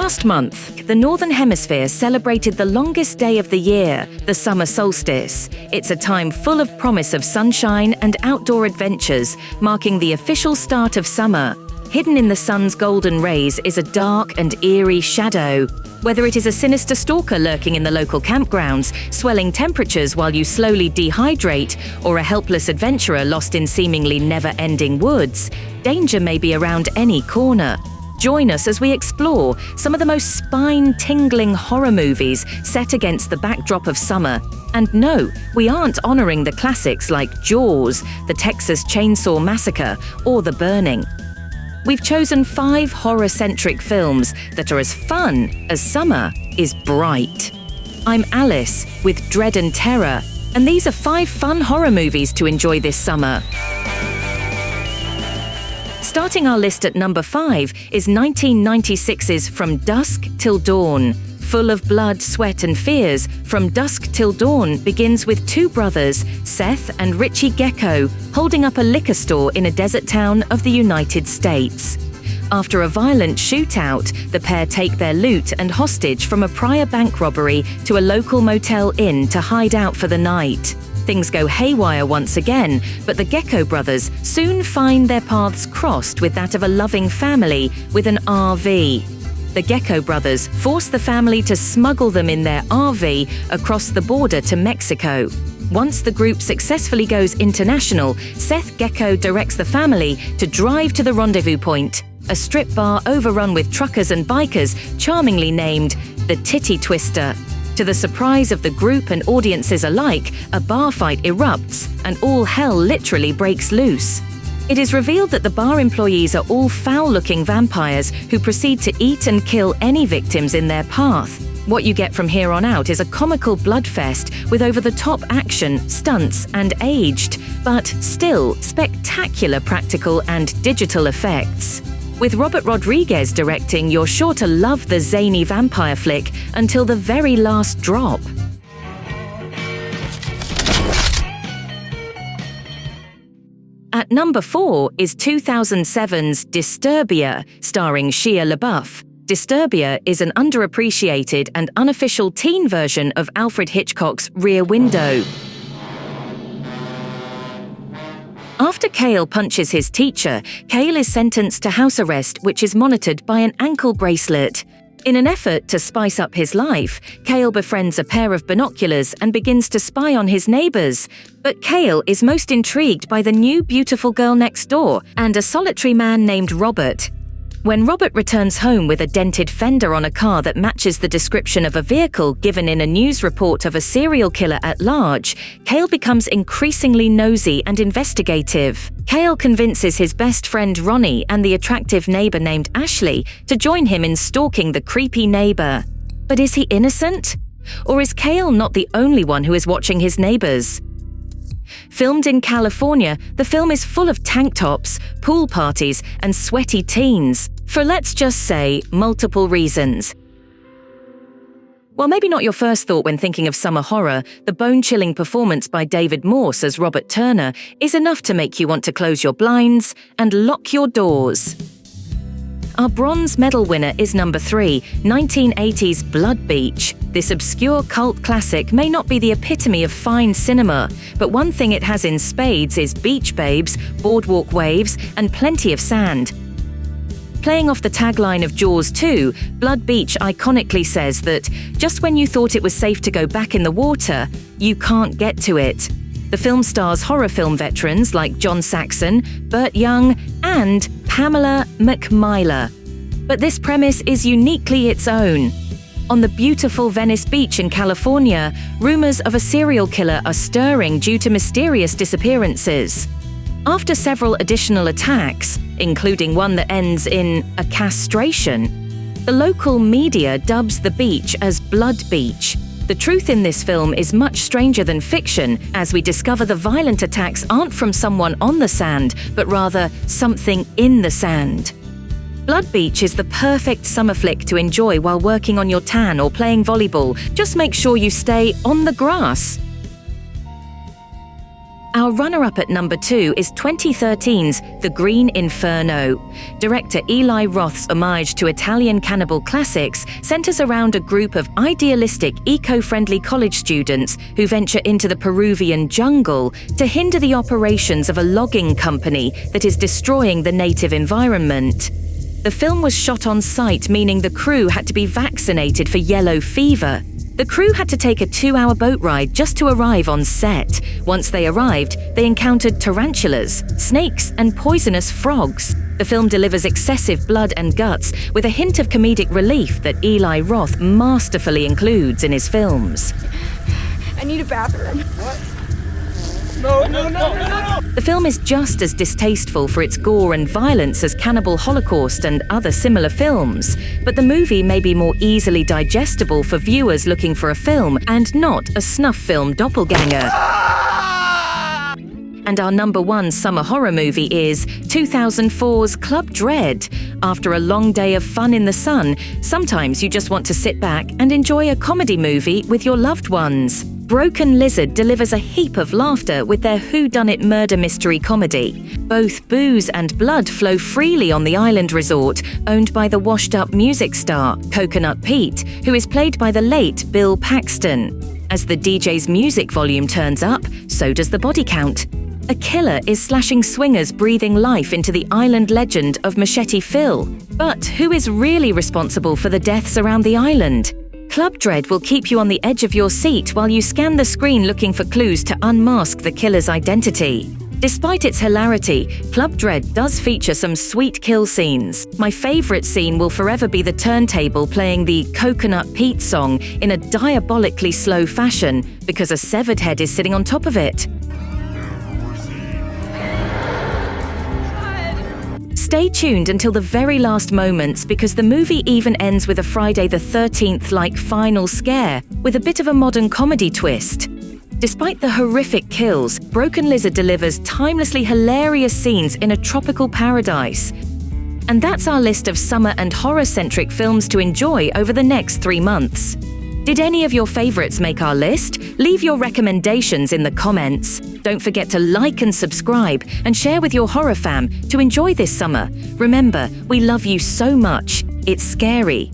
Last month, the Northern Hemisphere celebrated the longest day of the year, the summer solstice. It's a time full of promise of sunshine and outdoor adventures, marking the official start of summer. Hidden in the sun's golden rays is a dark and eerie shadow. Whether it is a sinister stalker lurking in the local campgrounds, swelling temperatures while you slowly dehydrate, or a helpless adventurer lost in seemingly never-ending woods, danger may be around any corner. Join us as we explore some of the most spine-tingling horror movies set against the backdrop of summer. And no, we aren't honoring the classics like Jaws, the Texas Chain Saw Massacre, or The Burning. We've chosen 5 horror-centric films that are as fun as summer is bright. I'm Alice with Dread and Terror, and these are 5 fun horror movies to enjoy this summer. Starting our list at number 5 is 1996's From Dusk Till Dawn. Full of blood, sweat and fears, From Dusk Till Dawn begins with 2 brothers, Seth and Richie Gecko, holding up a liquor store in a desert town of the United States. After a violent shootout, the pair take their loot and hostage from a prior bank robbery to a local motel inn to hide out for the night. Things go haywire once again, but the Gecko brothers soon find their paths crossed with that of a loving family with an RV. The Gecko brothers force the family to smuggle them in their RV across the border to Mexico. Once the group successfully goes international, Seth Gecko directs the family to drive to the rendezvous point, a strip bar overrun with truckers and bikers charmingly named the Titty Twister. To the surprise of the group and audiences alike, a bar fight erupts and all hell literally breaks loose. It is revealed that the bar employees are all foul-looking vampires who proceed to eat and kill any victims in their path. What you get from here on out is a comical bloodfest with over-the-top action, stunts and aged, but still spectacular practical and digital effects. With Robert Rodriguez directing, you're sure to love the zany vampire flick until the very last drop. At number 4 is 2007's Disturbia, starring Shia LaBeouf. Disturbia is an underappreciated and unofficial teen version of Alfred Hitchcock's Rear Window. After Cale punches his teacher, Cale is sentenced to house arrest, which is monitored by an ankle bracelet. In an effort to spice up his life, Cale befriends a pair of binoculars and begins to spy on his neighbors. But Cale is most intrigued by the new beautiful girl next door and a solitary man named Robert. When Robert returns home with a dented fender on a car that matches the description of a vehicle given in a news report of a serial killer at large, Cale becomes increasingly nosy and investigative. Cale convinces his best friend Ronnie and the attractive neighbor named Ashley to join him in stalking the creepy neighbor. But is he innocent? Or is Cale not the only one who is watching his neighbors? Filmed in California, the film is full of tank tops, pool parties, and sweaty teens, for let's just say, multiple reasons. While maybe not your first thought when thinking of summer horror, the bone-chilling performance by David Morse as Robert Turner is enough to make you want to close your blinds and lock your doors. Our bronze medal winner is number 3, 1980's Blood Beach. This obscure cult classic may not be the epitome of fine cinema, but one thing it has in spades is beach babes, boardwalk waves, and plenty of sand. Playing off the tagline of Jaws 2, Blood Beach iconically says that just when you thought it was safe to go back in the water, you can't get to it. The film stars horror film veterans like John Saxon, Burt Young, and Pamela McMyler. But this premise is uniquely its own. On the beautiful Venice Beach in California, rumors of a serial killer are stirring due to mysterious disappearances. After several additional attacks, including one that ends in a castration, the local media dubs the beach as Blood Beach. The truth in this film is much stranger than fiction, as we discover the violent attacks aren't from someone on the sand, but rather something in the sand. Blood Beach is the perfect summer flick to enjoy while working on your tan or playing volleyball. Just make sure you stay on the grass. Our runner-up at number 2 is 2013's The Green Inferno. Director Eli Roth's homage to Italian cannibal classics centers around a group of idealistic, eco-friendly college students who venture into the Peruvian jungle to hinder the operations of a logging company that is destroying the native environment. The film was shot on site, meaning the crew had to be vaccinated for yellow fever. The crew had to take a 2-hour boat ride just to arrive on set. Once they arrived, they encountered tarantulas, snakes, and poisonous frogs. The film delivers excessive blood and guts with a hint of comedic relief that Eli Roth masterfully includes in his films. I need a bathroom. What? No. The film is just as distasteful for its gore and violence as Cannibal Holocaust and other similar films, but the movie may be more easily digestible for viewers looking for a film and not a snuff film doppelganger. And our number 1 summer horror movie is 2004's Club Dread. After a long day of fun in the sun, sometimes you just want to sit back and enjoy a comedy movie with your loved ones. Broken Lizard delivers a heap of laughter with their whodunit murder mystery comedy. Both booze and blood flow freely on the island resort, owned by the washed-up music star, Coconut Pete, who is played by the late Bill Paxton. As the DJ's music volume turns up, so does the body count. A killer is slashing swingers, breathing life into the island legend of Machete Phil. But who is really responsible for the deaths around the island? Club Dread will keep you on the edge of your seat while you scan the screen looking for clues to unmask the killer's identity. Despite its hilarity, Club Dread does feature some sweet kill scenes. My favorite scene will forever be the turntable playing the Coconut Pete song in a diabolically slow fashion because a severed head is sitting on top of it. Stay tuned until the very last moments because the movie even ends with a Friday the 13th-like final scare with a bit of a modern comedy twist. Despite the horrific kills, Broken Lizard delivers timelessly hilarious scenes in a tropical paradise. And that's our list of summer and horror-centric films to enjoy over the next 3 months. Did any of your favorites make our list? Leave your recommendations in the comments. Don't forget to like and subscribe and share with your horror fam to enjoy this summer. Remember, we love you so much. It's scary,